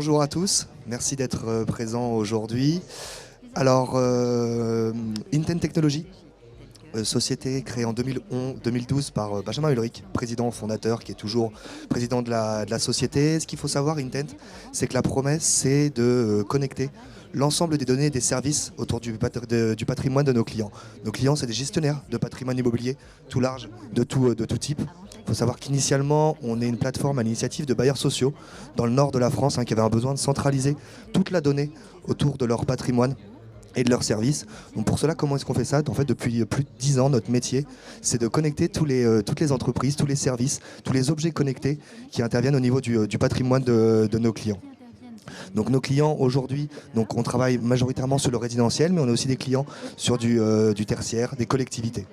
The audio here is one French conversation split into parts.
Bonjour à tous, merci d'être présents aujourd'hui. Alors, Intent Technologies, société créée en 2012 par Benjamin Ulrich, président fondateur, qui est toujours président de la société. Ce qu'il faut savoir, Intent, c'est que la promesse, c'est de connecter l'ensemble des données et des services autour du patrimoine de nos clients. Nos clients, c'est des gestionnaires de patrimoine immobilier, tout large, de tout type. Il faut savoir qu'initialement, on est une plateforme à l'initiative de bailleurs sociaux dans le nord de la France qui avaient un besoin de centraliser toute la donnée autour de leur patrimoine et de leurs services. Donc pour cela, comment est-ce qu'on fait ça? En fait, depuis plus de 10 ans, notre métier, c'est de connecter toutes les entreprises, tous les services, tous les objets connectés qui interviennent au niveau du patrimoine de nos clients. Donc nos clients aujourd'hui, on travaille majoritairement sur le résidentiel, mais on a aussi des clients sur du tertiaire, des collectivités.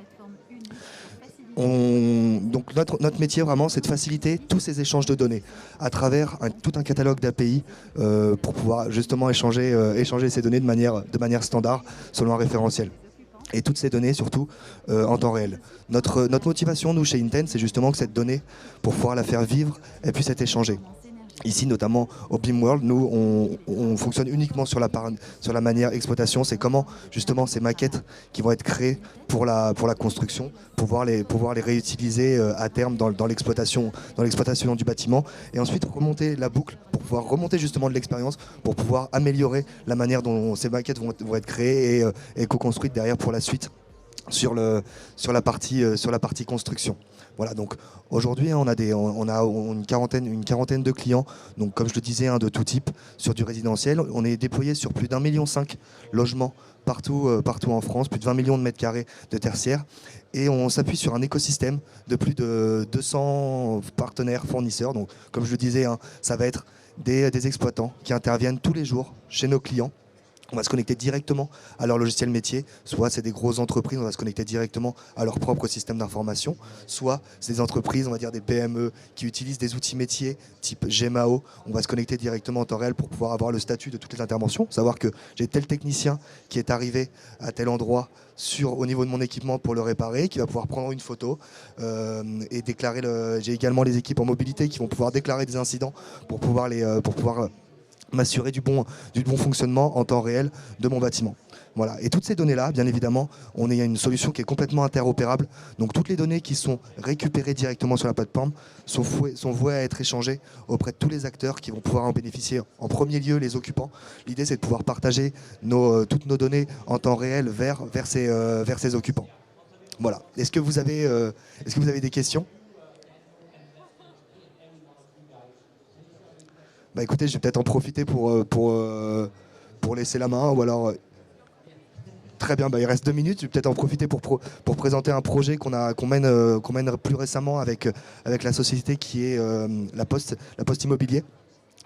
Donc notre métier vraiment, c'est de faciliter tous ces échanges de données à travers tout un catalogue d'API pour pouvoir justement échanger ces données de manière standard selon un référentiel. Et toutes ces données surtout en temps réel. Notre motivation, nous chez Intent, c'est justement que cette donnée, pour pouvoir la faire vivre, elle puisse être échangée. Ici, notamment au BIM World, nous, on fonctionne uniquement sur la manière exploitation. C'est comment, justement, ces maquettes qui vont être créées pour la construction, pouvoir les réutiliser à terme dans l'exploitation du bâtiment. Et ensuite, remonter la boucle pour pouvoir remonter justement de l'expérience, pour pouvoir améliorer la manière dont ces maquettes vont être créées et co-construites derrière pour la suite sur la partie construction. Voilà, donc aujourd'hui on a une quarantaine de clients, donc comme je le disais, de tout type, sur du résidentiel. On est déployé sur plus d'1,5 million logements partout en France, plus de 20 millions de mètres carrés de tertiaire. Et on s'appuie sur un écosystème de plus de 200 partenaires fournisseurs. Donc comme je le disais, ça va être des exploitants qui interviennent tous les jours chez nos clients. On va se connecter directement à leur logiciel métier, soit c'est des grosses entreprises, on va se connecter directement à leur propre système d'information, soit c'est des entreprises, on va dire des PME, qui utilisent des outils métiers type GMAO, on va se connecter directement en temps réel pour pouvoir avoir le statut de toutes les interventions, savoir que j'ai tel technicien qui est arrivé à tel endroit au niveau de mon équipement pour le réparer, qui va pouvoir prendre une photo et déclarer j'ai également les équipes en mobilité qui vont pouvoir déclarer des incidents pour pouvoir m'assurer du bon fonctionnement en temps réel de mon bâtiment. Voilà. Et toutes ces données-là, bien évidemment, on a une solution qui est complètement interopérable. Donc toutes les données qui sont récupérées directement sur la plateforme sont vouées à être échangées auprès de tous les acteurs qui vont pouvoir en bénéficier. En premier lieu, les occupants. L'idée, c'est de pouvoir partager toutes nos données en temps réel vers ces occupants. Voilà. Est-ce que vous avez des questions ? Bah écoutez, je vais peut-être en profiter pour laisser la main, ou alors... Très bien, il reste 2 minutes, je vais peut-être en profiter pour présenter un projet qu'on mène plus récemment avec la société qui est la Poste Immobilier.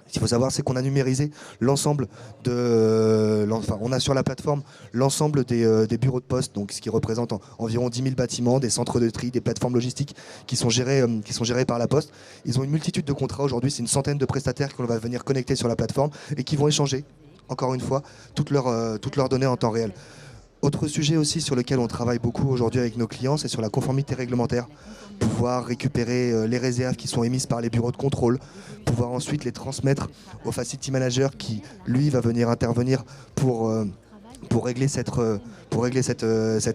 Ce qu'il faut savoir, c'est qu'on a numérisé l'ensemble on a sur la plateforme l'ensemble des bureaux de poste, donc ce qui représente environ 10 000 bâtiments, des centres de tri, des plateformes logistiques qui sont gérés par la Poste. Ils ont une multitude de contrats aujourd'hui, c'est une centaine de prestataires qu'on va venir connecter sur la plateforme et qui vont échanger, encore une fois, toutes leurs données en temps réel. Autre sujet aussi sur lequel on travaille beaucoup aujourd'hui avec nos clients, c'est sur la conformité réglementaire. Pouvoir récupérer les réserves qui sont émises par les bureaux de contrôle, pouvoir ensuite les transmettre au facility manager qui, lui, va venir intervenir pour régler cette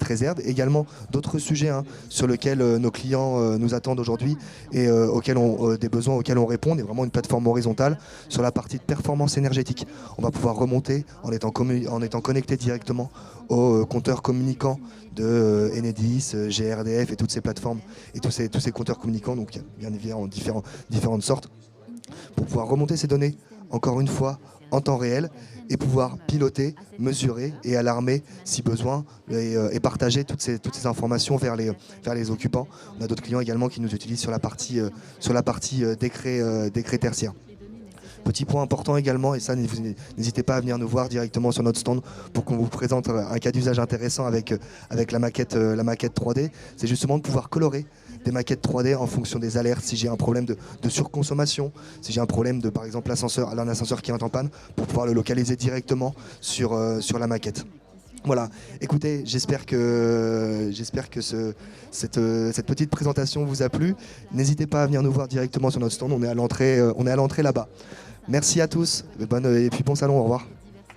réserve. Également d'autres sujets sur lesquels nos clients nous attendent aujourd'hui et des besoins auxquels on répond. On est vraiment une plateforme horizontale sur la partie de performance énergétique. On va pouvoir remonter en étant connecté directement aux compteurs communicants de Enedis, GRDF et toutes ces plateformes et tous ces compteurs communicants, donc bien évidemment différentes sortes, pour pouvoir remonter ces données, encore une fois, en temps réel et pouvoir piloter, mesurer et alarmer si besoin et partager toutes ces informations vers les occupants. On a d'autres clients également qui nous utilisent sur la partie décret tertiaire. Petit point important également, et ça n'hésitez pas à venir nous voir directement sur notre stand pour qu'on vous présente un cas d'usage intéressant avec la maquette 3D, c'est justement de pouvoir colorer des maquettes 3D en fonction des alertes, si j'ai un problème de surconsommation, si j'ai un problème de, par exemple, un ascenseur qui est en panne, pour pouvoir le localiser directement sur la maquette. Voilà, écoutez, cette petite présentation vous a plu. N'hésitez pas à venir nous voir directement sur notre stand, on est à l'entrée là-bas. Merci à tous, et puis bon salon, au revoir.